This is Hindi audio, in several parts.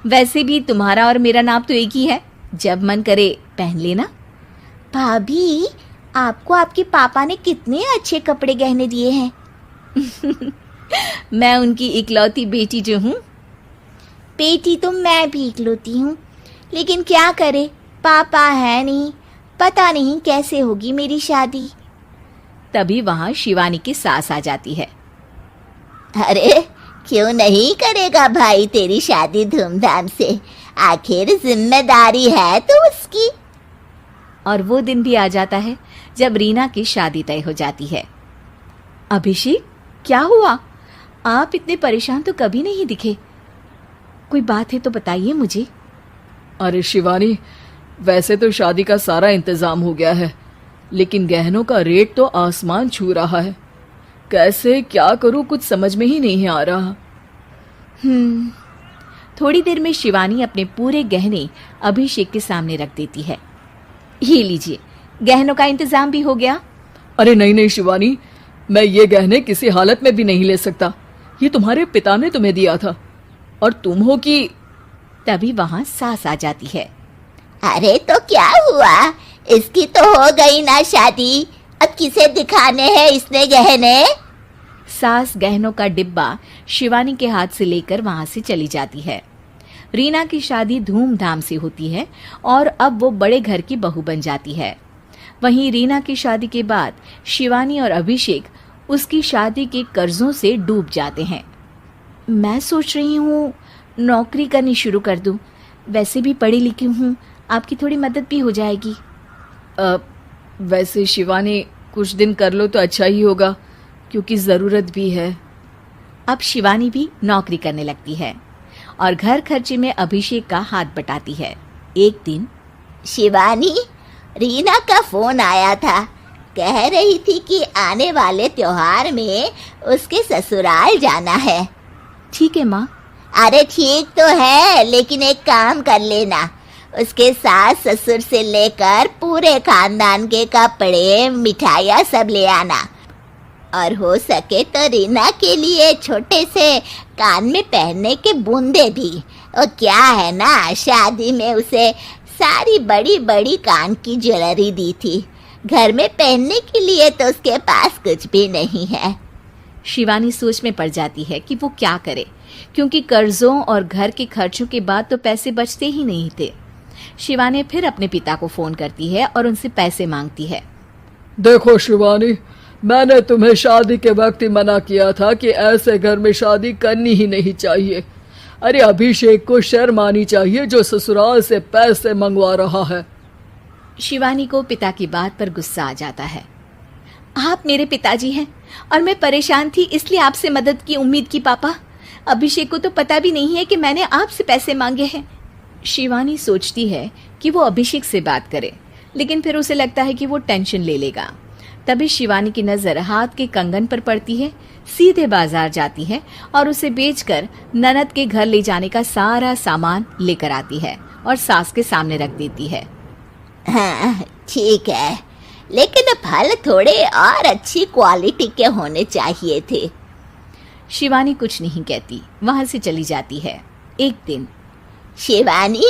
वैसे भी तुम्हारा और मेरा नाप तो एक ही है, जब मन करे पहन लेना। भाभी, आपको आपके पापा ने कितने अच्छे कपड़े गहने दिए हैं। मैं उनकी इकलौती बेटी जो हूँ। बेटी तो मैं भी इकलौती हूँ, लेकिन क्या करे, पापा है नहीं, पता नहीं कैसे होगी मेरी शादी। तभी वहाँ शिवानी की सास आ जाती है। अरे क्यों नहीं करेगा भाई तेरी शादी धूमधाम से, आखिर जिम्मेदारी है तो उसकी। और वो दिन भी आ जाता है जब रीना की शादी तय हो जाती है। अभिषेक, क्या हुआ? आप इतने परेशान तो कभी नहीं दिखे, कोई बात है तो बताइए मुझे। अरे शिवानी, वैसे तो शादी का सारा इंतजाम हो गया है, लेकिन गहनों का रेट तो आसमान छू रहा है। कैसे क्या करूं, कुछ समझ में ही नहीं आ रहा। थोड़ी देर में शिवानी अपने पूरे गहने अभिषेक के सामने रख देती है। ये लीजिए, गहनों का इंतजाम भी हो गया। अरे नहीं नहीं शिवानी, मैं ये गहने किसी हालत में भी नहीं ले सकता। ये तुम्हारे पिता ने तुम्हें दिया था और तुम हो कि। तभी वहां सास आ जाती है। अरे तो क्या हुआ, इसकी तो हो गई ना शादी, अब किसे दिखाने हैं इसने गहने। सास गहनों का डिब्बा शिवानी के हाथ से लेकर वहां से चली जाती है। रीना की शादी धूमधाम से होती है और अब वो बड़े घर की बहू बन जाती है। वहीं रीना की शादी के बाद शिवानी और अभिषेक उसकी शादी के कर्जों से डूब जाते हैं। मैं सोच रही हूँ नौकरी करनी शुरू कर दूँ, वैसे भी पढ़ी लिखी हूँ, आपकी थोड़ी मदद भी हो जाएगी। वैसे शिवानी, कुछ दिन कर लो तो अच्छा ही होगा, क्योंकि ज़रूरत भी है। अब शिवानी भी नौकरी करने लगती है और घर खर्चे में अभिषेक का हाथ बटाती है। एक दिन शिवानी, रीना का फोन आया था, कह रही थी कि आने वाले त्योहार में उसके ससुराल जाना है। ठीक है माँ। अरे ठीक तो है, लेकिन एक काम कर लेना, उसके सास ससुर से लेकर पूरे खानदान के कपड़े मिठाइयाँ सब ले आना, और हो सके तो रीना के लिए छोटे से कान में पहनने के बूंदे भी। और क्या है ना, शादी में उसे सारी बड़ी बड़ी कान की ज्वेलरी दी थी, घर में पहनने के लिए तो उसके पास कुछ भी नहीं है। शिवानी सोच में पड़ जाती है कि वो क्या करे, क्योंकि कर्जों और घर के खर्चों के बाद तो पैसे बचते ही नहीं थे। शिवानी फिर अपने पिता को फोन करती है और उनसे पैसे मांगती है। देखो शिवानी, मैंने तुम्हें शादी के वक्त ही मना किया था कि ऐसे घर में शादी करनी ही नहीं चाहिए। अरे अभिषेक को शर्म आनी चाहिए जो ससुराल से पैसे मंगवा रहा है। शिवानी को पिता की बात पर गुस्सा आ जाता है। आप मेरे पिताजी हैं और मैं परेशान थी इसलिए आपसे मदद की उम्मीद की पापा। अभिषेक को तो पता भी नहीं है कि मैंने आपसे पैसे मांगे हैं। शिवानी सोचती है कि वो अभिषेक से बात करे, लेकिन फिर उसे लगता है कि वो टेंशन ले लेगा। तभी शिवानी की नज़र हाथ के कंगन पर पड़ती है, सीधे बाजार जाती है और उसे बेचकर ननद के घर ले जाने का सारा सामान लेकर आती है और सास के सामने रख देती है। हाँ ठीक है, लेकिन फल थोड़े और अच्छी क्वालिटी के होने चाहिए थे। शिवानी कुछ नहीं कहती, वहां से चली जाती है। एक दिन शिवानी,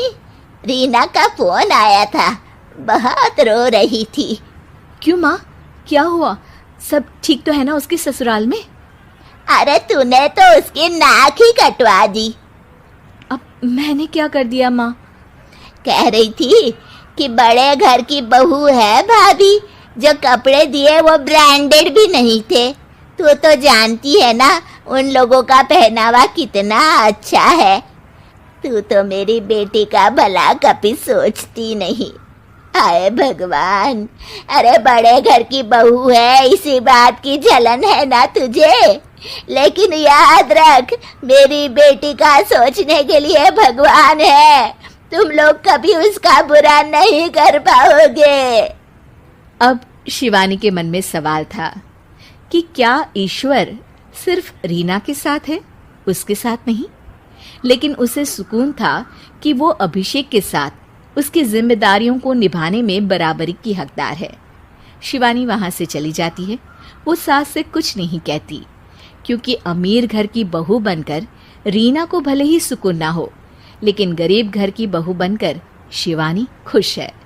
रीना का फोन आया था, बहुत रो रही थी। क्यों माँ, क्या हुआ? सब ठीक तो है ना उसके ससुराल में? अरे तूने तो उसकी नाक ही कटवा दी। अब मैंने क्या कर दिया माँ? कह रही थी कि बड़े घर की बहू है भाभी, जो कपड़े दिए वो ब्रांडेड भी नहीं थे। तू तो जानती है ना उन लोगों का पहनावा कितना अच्छा है। तू तो मेरी बेटी का भला कभी सोचती नहीं। हाय भगवान, अरे बड़े घर की बहू है, इसी बात की जलन है ना तुझे, लेकिन याद रख मेरी बेटी का सोचने के लिए भगवान है, तुम लोग कभी उसका बुरा नहीं कर पाओगे। अब शिवानी के मन में सवाल था कि क्या ईश्वर सिर्फ रीना के साथ है, उसके साथ नहीं? लेकिन उसे सुकून था कि वो अभिषेक के साथ उसकी जिम्मेदारियों को निभाने में बराबरी की हकदार है। शिवानी वहां से चली जाती है। वो सास से कुछ नहीं कहती, क्योंकि अमीर घर की बहू बनकर रीना को भले ही सुकून ना हो, लेकिन गरीब घर की बहू बनकर शिवानी खुश है।